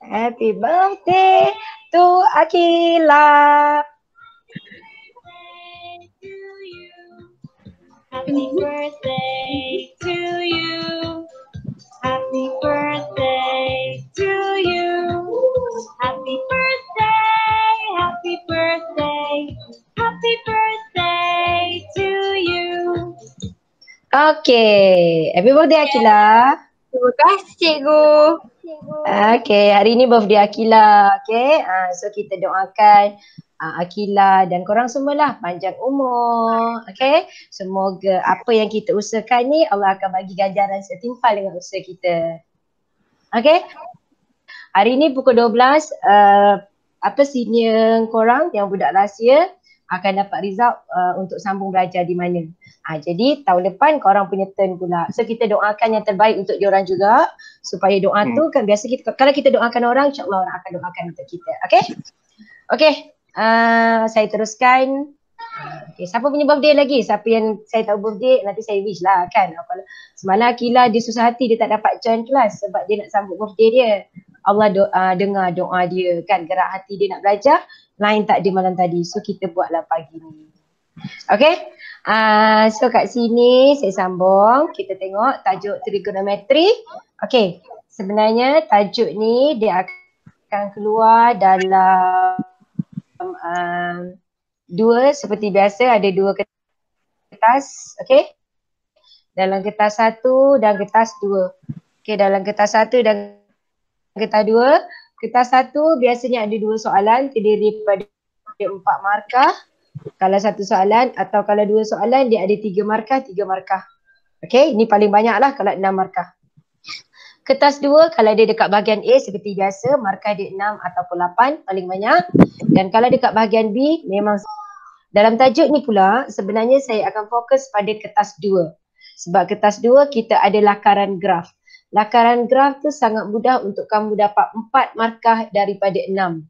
Happy birthday to Akila. Happy birthday to you. Happy birthday to you. Happy birthday, happy birthday, happy birthday to you. Okay, happy birthday Akila. Terima kasih cikgu. Okay, hari ni birthday Akila. Okay, so kita doakan Akila dan korang semualah panjang umur. Okay, semoga apa yang kita usahakan ni Allah akan bagi ganjaran setimpal dengan usaha kita. Okay, hari ni pukul 12 apa senior korang yang budak rahsia akan dapat result untuk sambung belajar di mana. Jadi tahun depan korang punya turn pula. So kita doakan yang terbaik untuk diorang juga supaya doa tu kan biasa kita kalau kita doakan orang insya-Allah orang akan doakan untuk kita. Okay? Okay. Saya teruskan. Okay, siapa punya birthday lagi? Siapa yang saya tahu birthday nanti saya wish lah kan. Semalam Akila dia susah hati dia tak dapat join kelas sebab dia nak sambut birthday dia. Allah dengar doa dia kan, gerak hati dia nak belajar, lain tak dia malam tadi. So kita buatlah pagi ni. Okay. So kat sini saya sambung. Kita tengok tajuk trigonometri. Okay. Sebenarnya tajuk ni dia akan keluar dalam dua seperti biasa, ada dua kertas. Okay. Dalam kertas satu dan kertas dua. Okay, dalam kertas satu dan kertas dua. Kertas satu biasanya ada dua soalan terdiri daripada 4 markah. Kalau satu soalan atau kalau dua soalan dia ada 3 markah, 3 markah. Okay, ini paling banyak lah kalau 6 markah. Kertas dua kalau dia dekat bahagian A seperti biasa, markah dia 6 ataupun 8 paling banyak. Dan kalau dekat bahagian B memang dalam tajuk ni pula sebenarnya saya akan fokus pada kertas dua. Sebab kertas dua kita ada lakaran graf. Lakaran graf tu sangat mudah untuk kamu dapat 4 markah daripada 6.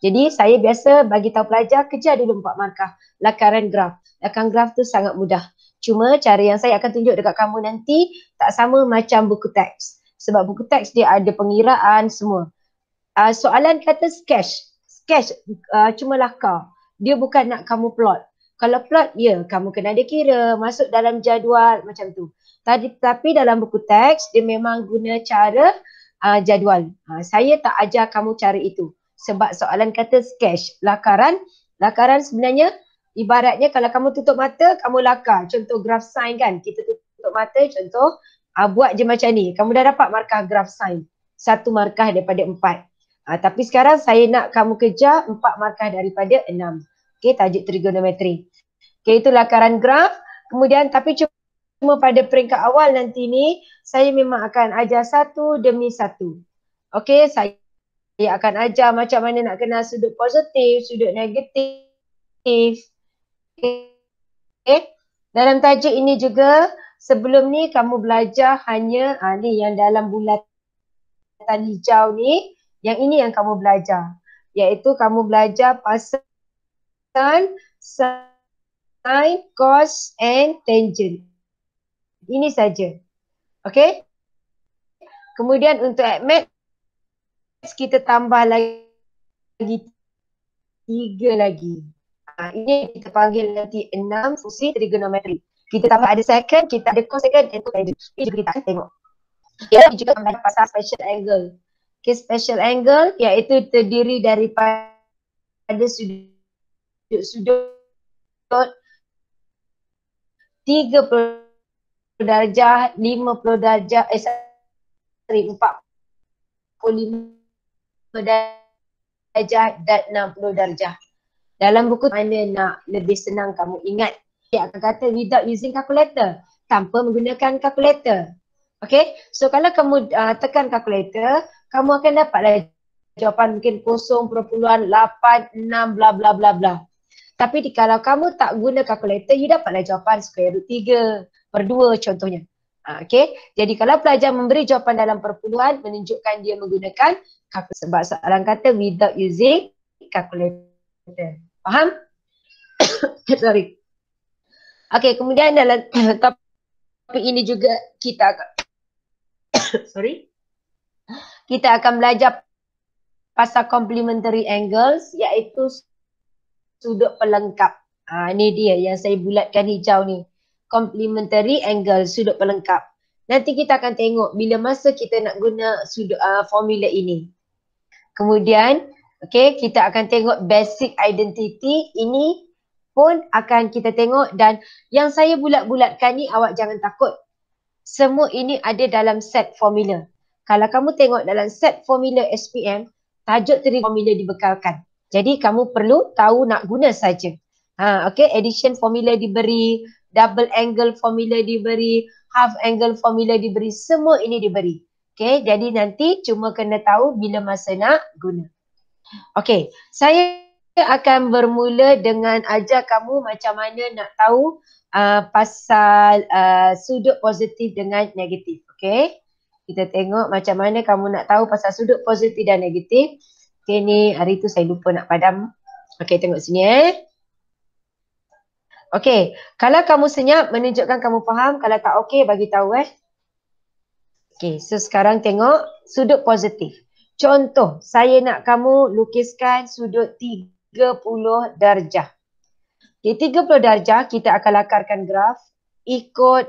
Jadi saya biasa bagi tahu pelajar kejar dulu 4 markah lakaran graf. Lakaran graf tu sangat mudah. Cuma cara yang saya akan tunjuk dekat kamu nanti tak sama macam buku teks. Sebab buku teks dia ada pengiraan semua. Soalan kata sketch. Sketch cuma lakar. Dia bukan nak kamu plot. Kalau plot, ya kamu kena ada kira, masuk dalam jadual macam tu. Tapi dalam buku teks, dia memang guna cara jadual. Saya tak ajar kamu cara itu. Sebab soalan kata sketch, lakaran. Lakaran sebenarnya ibaratnya kalau kamu tutup mata, kamu lakar. Contoh graf sin kan, kita tutup mata, contoh buat je macam ni. Kamu dah dapat markah graf sin. 1 markah daripada 4. Tapi sekarang saya nak kamu kejar 4 markah daripada 6. Okay, tajuk trigonometri. Okay, itu lakaran graf. Kemudian tapi cuma pada peringkat awal nanti ni, saya memang akan ajar satu demi satu. Okay, saya akan ajar macam mana nak kenal sudut positif, sudut negatif. Okay. Dalam tajuk ini juga, sebelum ni kamu belajar hanya ni yang dalam bulatan hijau ni, yang ini yang kamu belajar. Iaitu kamu belajar pasal sin, cos and tangent. Ini saja. Okay. Kemudian untuk math, kita tambah lagi 3 lagi. Ini kita panggil nanti 6 fungsi trigonometri. Kita tambah ada second, kita ada cos second and tangent. Ini juga kita akan tengok. Kita juga akan belajar pasal special angle. Okay, special angle iaitu terdiri daripada sudut 30 darjah, 50 darjah, 45 darjah dan 60 darjah. Dalam buku mana nak lebih senang kamu ingat. Dia akan kata without using calculator. Tanpa menggunakan calculator. Okay. So kalau kamu tekan calculator, kamu akan dapatlah jawapan mungkin 0.86 bla bla bla bla. Tapi kalau kamu tak guna calculator, you dapatlah jawapan square root 3/2 contohnya. Okay. Jadi kalau pelajar memberi jawapan dalam perpuluhan, menunjukkan dia menggunakan calculator. Sebab soalan kata without using calculator. Faham? Sorry. Okay, kemudian dalam topik ini juga kita akan kita akan belajar pasal complementary angles iaitu sudut pelengkap. Ni dia yang saya bulatkan hijau ni. Complementary angle, sudut pelengkap. Nanti kita akan tengok bila masa kita nak guna sudut formula ini. Kemudian, okay, kita akan tengok basic identity. Ini pun akan kita tengok, dan yang saya bulat-bulatkan ni awak jangan takut. Semua ini ada dalam set formula. Kalau kamu tengok dalam set formula SPM, tajuk teri formula dibekalkan. Jadi kamu perlu tahu nak guna saja. Okay, addition formula diberi, double angle formula diberi, half angle formula diberi, semua ini diberi. Okay, jadi nanti cuma kena tahu bila masa nak guna. Okay, saya akan bermula dengan ajar kamu macam mana nak tahu pasal sudut positif dengan negatif. Okay, kita tengok macam mana kamu nak tahu pasal sudut positif dan negatif. Okay, ni hari tu saya lupa nak padam. Okay, tengok sini Okay, kalau kamu senyap menunjukkan kamu faham. Kalau tak okay, bagi tahu Okay, so sekarang tengok sudut positif. Contoh, saya nak kamu lukiskan sudut 30 darjah. Okay, 30 darjah kita akan lakarkan graf ikut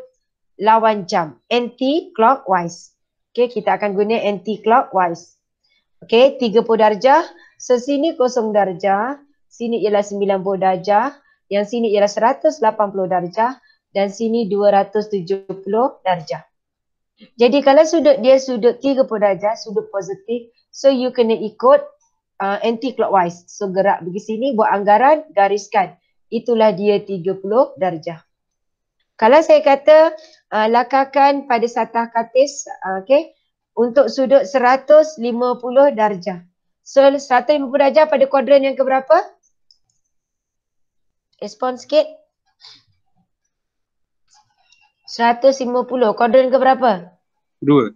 lawan jam, anti-clockwise. Okay, kita akan guna anti-clockwise. Okay, 30 darjah. So, sini 0 darjah. Sini ialah 90 darjah. Yang sini ialah 180 darjah. Dan sini 270 darjah. Jadi, kalau sudut dia sudut 30 darjah, sudut positif. So, you kena ikut anti-clockwise. So, gerak pergi sini, buat anggaran, gariskan. Itulah dia 30 darjah. Kalau saya kata, lakarkan pada satah katis, okay, untuk sudut 150 darjah. So 150 darjah pada kuadran yang keberapa? Respon sikit. 150. Kuadran keberapa? 2.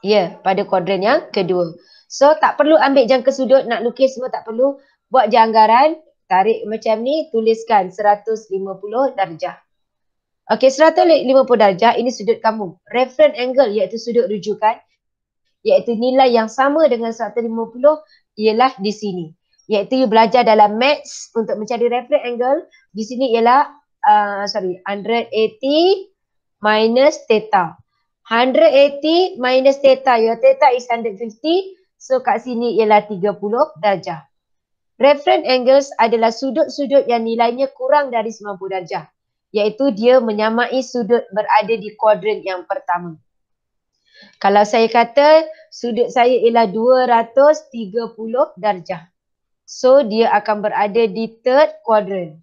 Ya, pada kuadran yang kedua. So tak perlu ambil jangka sudut, nak lukis semua tak perlu. Buat je anggaran, tarik macam ni, tuliskan 150 darjah. Okey, 150 darjah ini sudut kamu. Reference angle iaitu sudut rujukan, iaitu nilai yang sama dengan 150 ialah di sini. Iaitu you belajar dalam maths untuk mencari reference angle. Di sini ialah 180 minus theta. 180 minus theta, your theta is 150. So kat sini ialah 30 darjah. Reference angles adalah sudut-sudut yang nilainya kurang dari 90 darjah. Iaitu dia menyamai sudut berada di kuadran yang pertama. Kalau saya kata sudut saya ialah 230 darjah. So dia akan berada di third quadrant.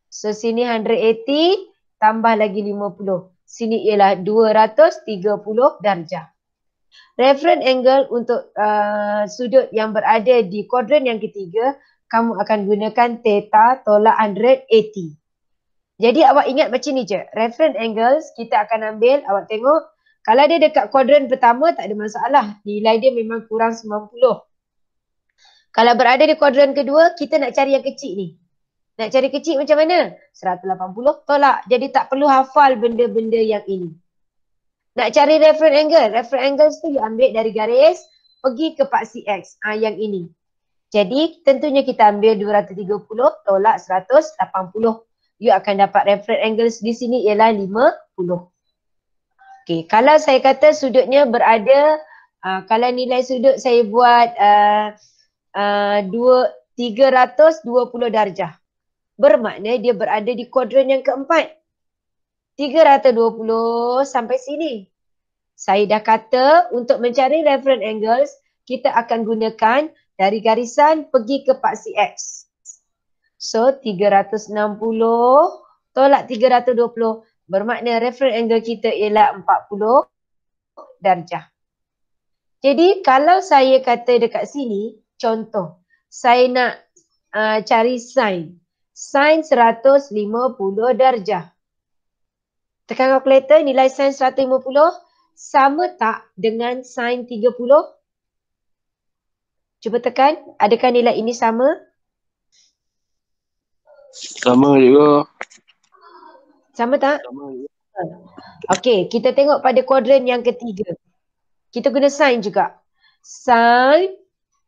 So sini 180 tambah lagi 50. Sini ialah 230 darjah. Reference angle untuk sudut yang berada di kuadran yang ketiga, kamu akan gunakan theta tolak 180. Jadi awak ingat macam ni je. Reference angles kita akan ambil, awak tengok. Kalau dia dekat kuadran pertama tak ada masalah. Nilai dia memang kurang 90. Kalau berada di kuadran kedua, kita nak cari yang kecil ni. Nak cari kecil macam mana? 180 tolak. Jadi tak perlu hafal benda-benda yang ini. Nak cari reference angle. Reference angles tu you ambil dari garis, pergi ke paksi X. Yang ini. Jadi tentunya kita ambil 230 tolak 180. You akan dapat reference angles di sini ialah 50. Okey, kalau saya kata sudutnya berada, kalau nilai sudut saya buat 320 darjah. Bermakna dia berada di kuadran yang keempat. 320 sampai sini. Saya dah kata untuk mencari reference angles, kita akan gunakan dari garisan pergi ke paksi X. So 360 tolak 320 bermakna reference angle kita ialah 40 darjah. Jadi kalau saya kata dekat sini, contoh, saya nak cari sin. Sin 150 darjah. Tekan kalkulator, nilai sin 150 sama tak dengan sin 30? Cuba tekan, adakah nilai ini sama? Sama juga. Sama tak? Sama juga. Okey, kita tengok pada kuadran yang ketiga. Kita guna sin juga. Sin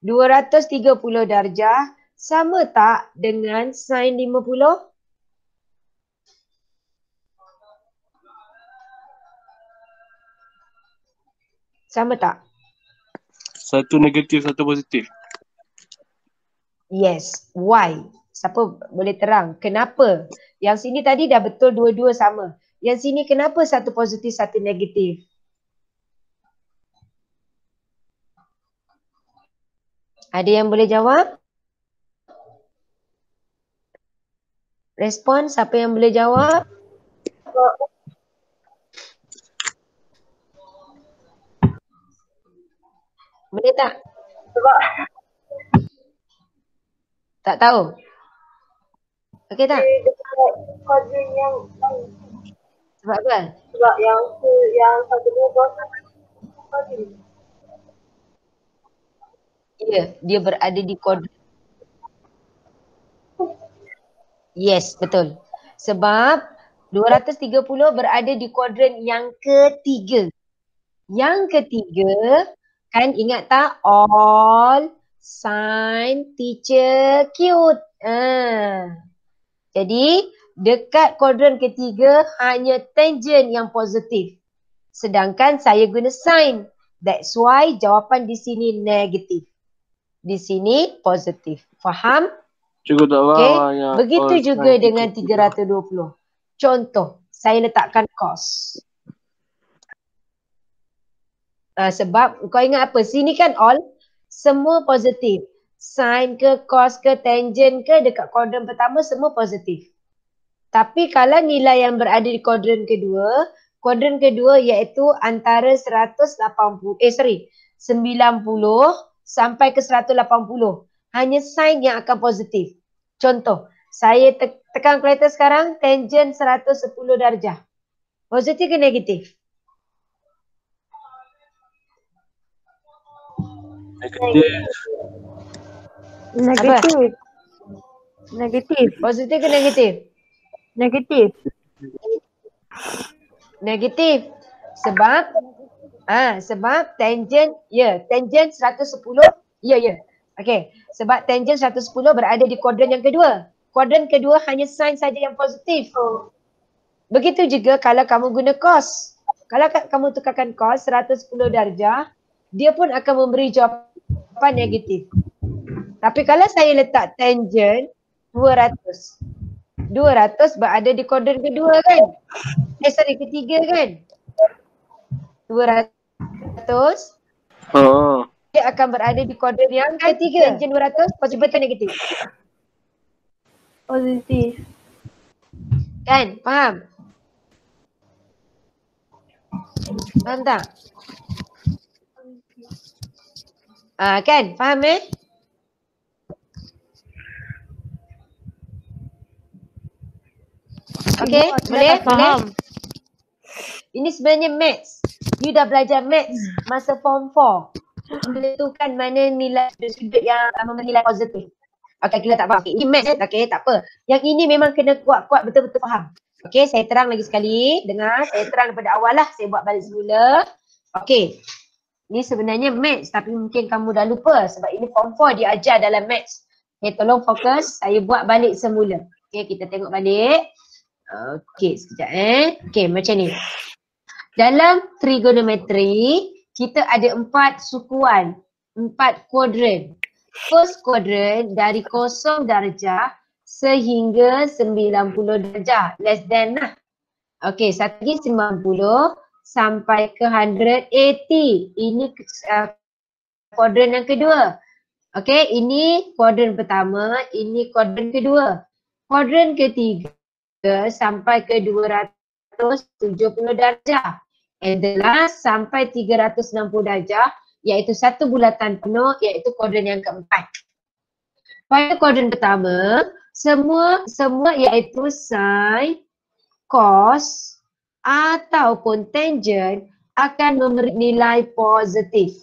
230 darjah sama tak dengan sin 50? Sama tak? Satu negatif, satu positif. Yes. Why? Siapa boleh terang? Kenapa? Yang sini tadi dah betul dua-dua sama. Yang sini kenapa satu positif, satu negatif? Ada yang boleh jawab? Respon, siapa yang boleh jawab? Boleh tak? Sebab Tak tahu? Okey tak? dekat kuadran yang Sebab apa? sebab yang satu dua kuadran kuadran. Ya, dia berada di kuadran. Yes, betul. Sebab 230 berada di kuadran yang ketiga. Yang ketiga, kan ingat tak? All sin teacher cute. Jadi, dekat kuadran ketiga hanya tangent yang positif. Sedangkan saya guna sin. That's why jawapan di sini negatif. Di sini positif. Faham? Cikgu tak faham Okay. yang Begitu all juga sign dengan teacher. 320. Contoh, saya letakkan cos. Sebab kau ingat apa? Sini kan all, semua positif. Sin ke, cos ke, tangent ke dekat kuadran pertama semua positif. Tapi kalau nilai yang berada di kuadran kedua iaitu antara 90 sampai ke 180. Hanya sin yang akan positif. Contoh, saya tekan kalkulator sekarang, tangent 110 darjah. Positif ke negatif? Negatif. Negatif. Negatif. Positif ke negatif? Negatif. Negatif. Sebab tangent, tangent 110, ya. Okey, sebab tangent 110 berada di kuadran yang kedua. Kuadran kedua hanya sin saja yang positif. Begitu juga kalau kamu guna cos. Kalau kamu tukarkan cos 110 darjah, dia pun akan memberi jawapan negatif. Tapi kalau saya letak tangent 200 berada di kuadran kedua kan? Ketiga kan? 200 dia akan berada di kuadran yang ketiga. Tangent 200 positif atau negatif? Positif. Kan? Faham? Faham tak? Kan? Faham Okey, boleh? Faham. Ini sebenarnya maths. You dah belajar maths masa form 4. Menentukan mana nilai sudut yang menilai positif. Okey, kita tak faham. Ini maths, okey, tak apa. Yang ini memang kena kuat-kuat betul-betul faham. Okey, saya terang lagi sekali. Dengar, saya terang daripada awal lah. Saya buat balik semula. Okey. Ini sebenarnya maths tapi mungkin kamu dah lupa sebab ini form 4 dia ajar dalam maths. Okay, tolong fokus. Saya buat balik semula. Okay, kita tengok balik. Okay, sekejap Okay, macam ni. Dalam trigonometri, kita ada 4 sukuan, 4 kuadran. First quadrant dari 0 darjah sehingga 90 darjah. Less than lah. Okay, satu lagi 90 sampai ke 180. Ini kuadran yang kedua. Okay, ini kuadran pertama, ini kuadran kedua. Kuadran ketiga sampai ke 270 darjah. And the last sampai 360 darjah iaitu satu bulatan penuh iaitu kuadran yang keempat. Pada kuadran pertama, semua iaitu sin, cos ataupun tangent akan memberi nilai positif.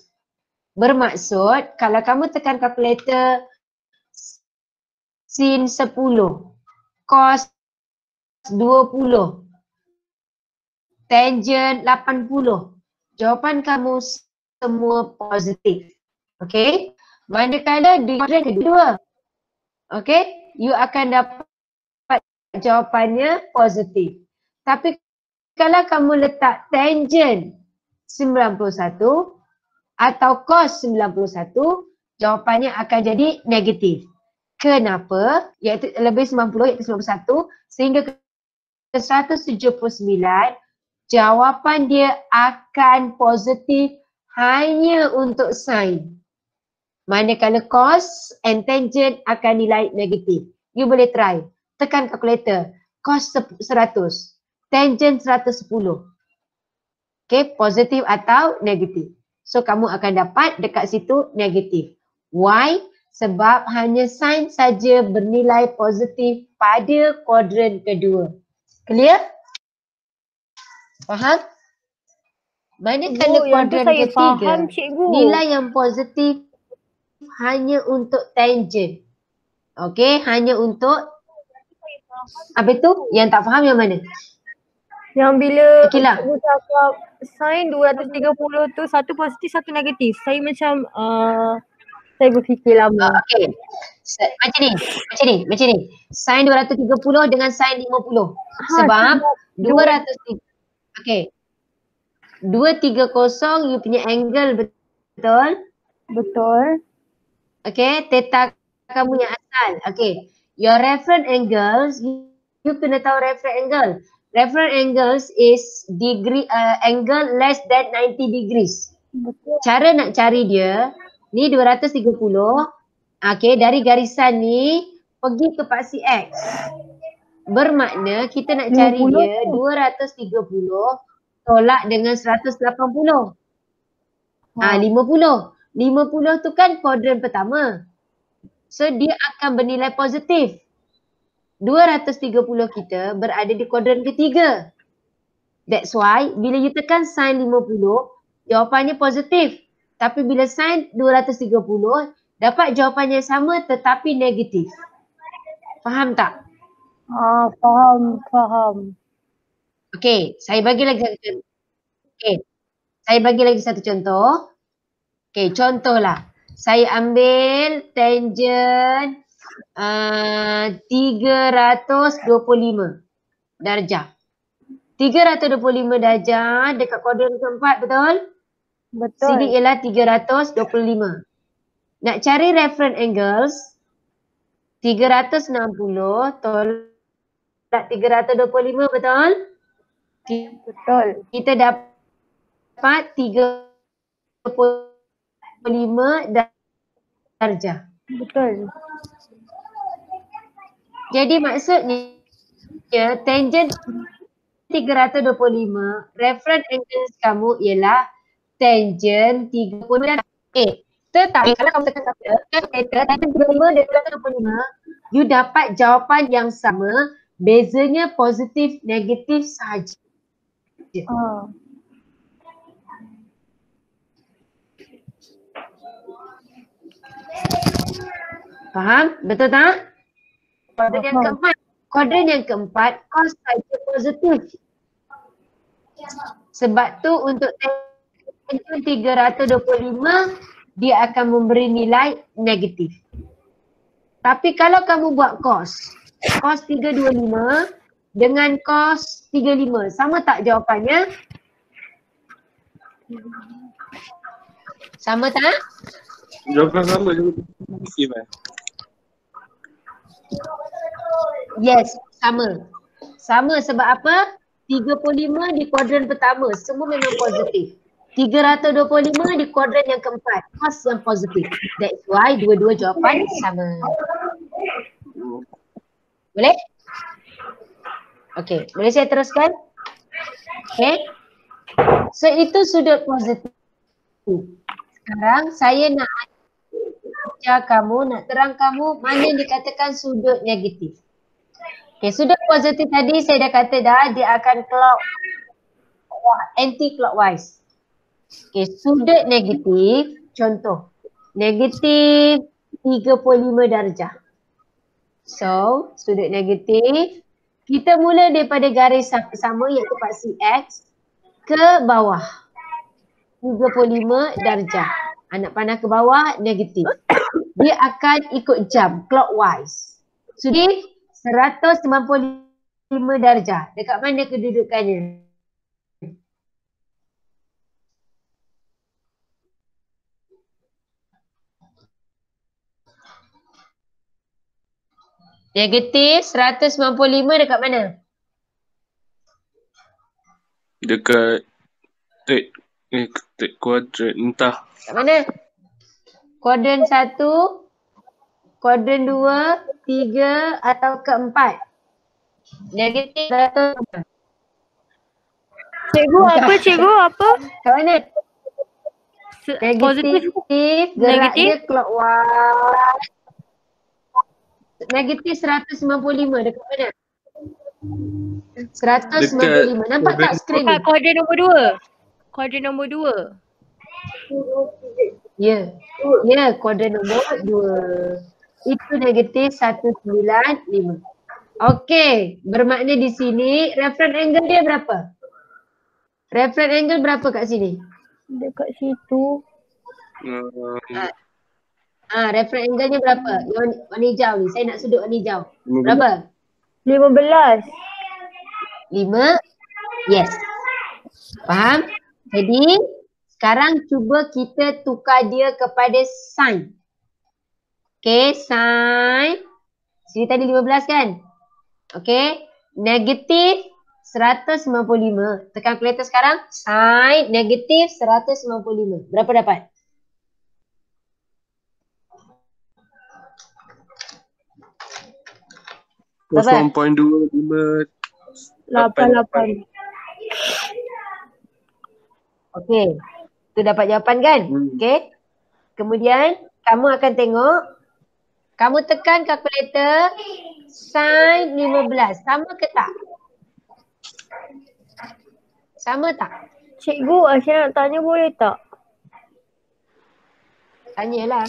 Bermaksud kalau kamu tekan kalkulator sin 10, cos 20, tangent 80, jawapan kamu semua positif. Okey? Manakala di kuadran kedua, okay, you akan dapat jawapannya positif. Tapi kalau kamu letak tangent 91 atau cos 91, jawapannya akan jadi negatif. Kenapa? Iaitu lebih 90 iaitu 91 sehingga ke 179, jawapan dia akan positif hanya untuk sin. Manakala cos and tangent akan nilai negatif. You boleh try. Tekan kalkulator. Cos 100. Tangent 110. Okay, positif atau negatif. So, kamu akan dapat dekat situ negatif. Why? Sebab hanya sin saja bernilai positif pada kuadran kedua. Clear? Faham? Manakala kuadran saya ketiga, faham, cikgu. nilai yang positif hanya untuk tangent. Okey, hanya untuk apa itu? Yang tak faham yang mana? Yang bila Akilah. cikgu cakap sin 230 tu satu positif, satu negatif. Saya macam saya berfikir lama. Okey. Macam ni. Sin 230 dengan sin 50. Sebab 230. Okey. 230 you punya angle betul? Betul. Okay, theta kamu yang asal. Okay, your reference angles, you kena tahu reference angle. Reference angles is degree angle less than 90 degrees. Betul. Cara nak cari dia, ni 230. Okay, dari garisan ni pergi ke paksi X. Bermakna kita nak cari 50 dia 230 tolak dengan 180. 50. 50 tu kan kuadran pertama. So dia akan bernilai positif. 230 kita berada di kuadran ketiga. That's why bila you tekan sin 50, jawapannya positif. Tapi bila sin 230, dapat jawapannya sama tetapi negatif. Faham tak? Faham. Okey, saya bagi lagi satu contoh. Okey. Saya bagi lagi satu contoh. Okey, contohlah. Saya ambil tangent 325 darjah. 325 darjah dekat kuadran keempat, betul? Betul. Sini ialah 325. Nak cari reference angles, 360 tolak 325, betul? Betul. Kita dapat 35 darjah. Betul. Jadi maksudnya tangent 325, reference angles kamu ialah tangent 30 darjah. Tetapi kalau kamu tekan kalkulator, tangent 35 dan 325, you dapat jawapan yang sama, bezanya positif negatif sahaja. Faham? Betul tak? Kuadran yang keempat, cos saja positif. Sebab tu untuk tangent 325, dia akan memberi nilai negatif. Tapi kalau kamu buat cos 325 dengan cos 35, sama tak jawapannya? Sama tak? Jawapan sama je. Yes, sama. Sama sebab apa? 35 di kuadran pertama, semua memang positif. 325 di kuadran yang keempat, cos yang positif. That's why dua-dua jawapan sama. Boleh? Okey, boleh saya teruskan? Okey. So itu sudut positif. Sekarang saya nak ajar kamu, nak terang kamu mana yang dikatakan sudut negatif. Okey, sudut positif tadi saya dah kata dah, dia akan anti-clockwise. Okey, sudut negatif, contoh. Negatif 35 darjah. So, sudut negatif, kita mula daripada garis sama iaitu paksi X ke bawah. 35 darjah. Anak panah ke bawah, negatif. dia akan ikut jam clockwise. Jadi 195 darjah. Dekat mana kedudukannya? Negatif 195 dekat mana? Dekat third quadrant entah. Kat mana? Kuadran 1, kuadran 2, 3 atau keempat? Negatif 100. Cikgu apa cikgu apa? Kat mana? Positif. Negatif, geraknya clockwise. Negatif 195 dekat mana? 195. Nampak tak skrin ni? Dekat kuadran nombor 2. Kuadran nombor 2. Ya. Ya, kuadran nombor 2. Itu negatif 195. Okey, bermakna di sini reference angle dia berapa? Reference angle berapa kat sini? Dekat situ. Reference angle-nya berapa? Yang warna hijau ni. Saya nak sudut warna hijau. Berapa? 15. 5? Yes. Faham? Jadi, sekarang cuba kita tukar dia kepada sin. Okay, sin. Sini tadi 15 kan? Okay. Negatif 195. Tekan kalkulator sekarang. Sin negatif 195. Berapa dapat? Berapa? 88. Okey. Tu dapat jawapan kan? Okey. Kemudian kamu akan tengok. Kamu tekan kalkulator. Sin 15. Sama ke tak? Sama tak? Cikgu, saya nak tanya boleh tak? Tanyalah.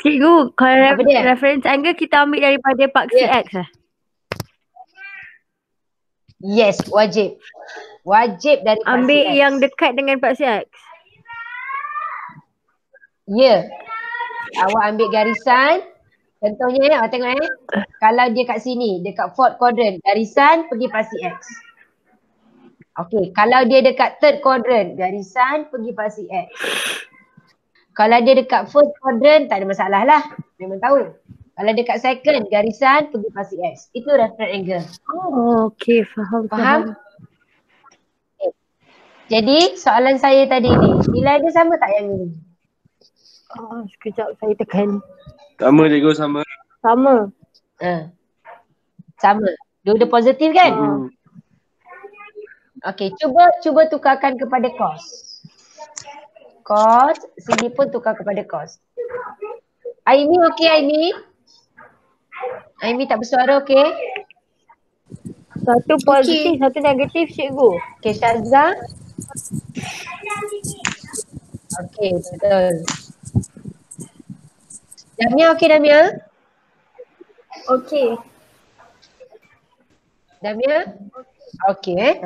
Cikgu, kalau Apa dia? reference angle kita ambil daripada paksi Ya. X lah. Yes, wajib. Wajib dari paksi Ambil X. yang dekat dengan paksi X. Ya. Awak ambil garisan. Contohnya awak tengok kalau dia kat sini, dekat fourth quadrant, garisan pergi paksi X. Okey, kalau dia dekat third quadrant, garisan pergi paksi X. Kalau dia dekat fourth quadrant, tak ada masalah lah. Memang tahu. Kalau dekat second, garisan pergi paksi X. Itu reference angle. Oh, okey, faham. Faham? Okay. Jadi soalan saya tadi ni, nilai dia sama tak yang ni? Sekejap saya tekan. Sama cikgu, sama. Sama. Sama. Dua-dua positif kan? Okey, cuba tukarkan kepada cos. Cos, sini pun tukar kepada cos. Aimi okey Aimi? Aimi tak bersuara okey? Satu positif, satu negatif cikgu. Okey, Syazza? Okey, betul. Damia okey Damia? Okey. Damia? Okey.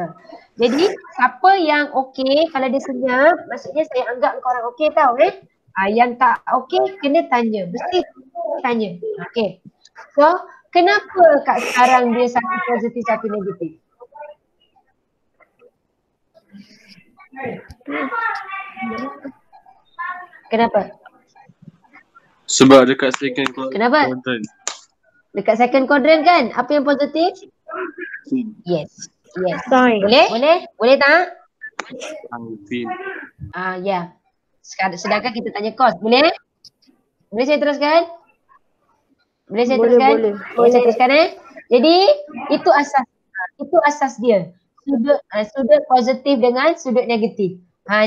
Jadi siapa yang okey kalau dia senyap, maksudnya saya anggap kau orang okey tau yang tak okey kena tanya. Mesti tanya. Okey. So, kenapa kat sekarang dia satu positif, satu negatif? Kenapa? Sebab dekat second quadrant. Kenapa? Dekat second quadrant kan? Apa yang positif? Yes. Yes. Sin. Boleh? Boleh? Boleh tak? Fin. Ya. Sedangkan kita tanya cos. Boleh? Boleh saya teruskan? Boleh saya teruskan? Boleh saya teruskan Jadi itu asas dia. Sudut positif dengan sudut negatif.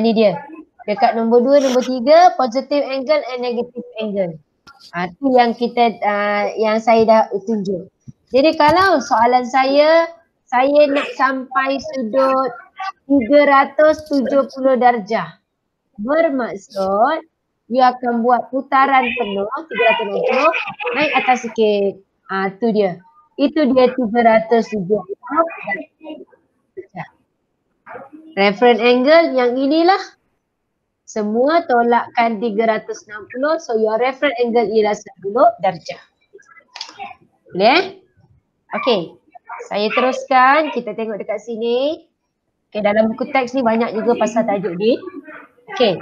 Ni dia. Dekat nombor 2, nombor 3, positive angle and negative angle. Tu yang kita yang saya dah tunjuk. Jadi kalau soalan saya nak sampai sudut 370 darjah. Bermaksud you akan buat putaran penuh 360, naik atas sikit. Tu dia. Itu dia 370 darjah. Reference angle yang inilah. Semua tolakkan 360, so your reference angle ialah 10 darjah. Boleh? Okey. Saya teruskan, kita tengok dekat sini. Okey, dalam buku teks ni banyak juga pasal tajuk ni. Okey.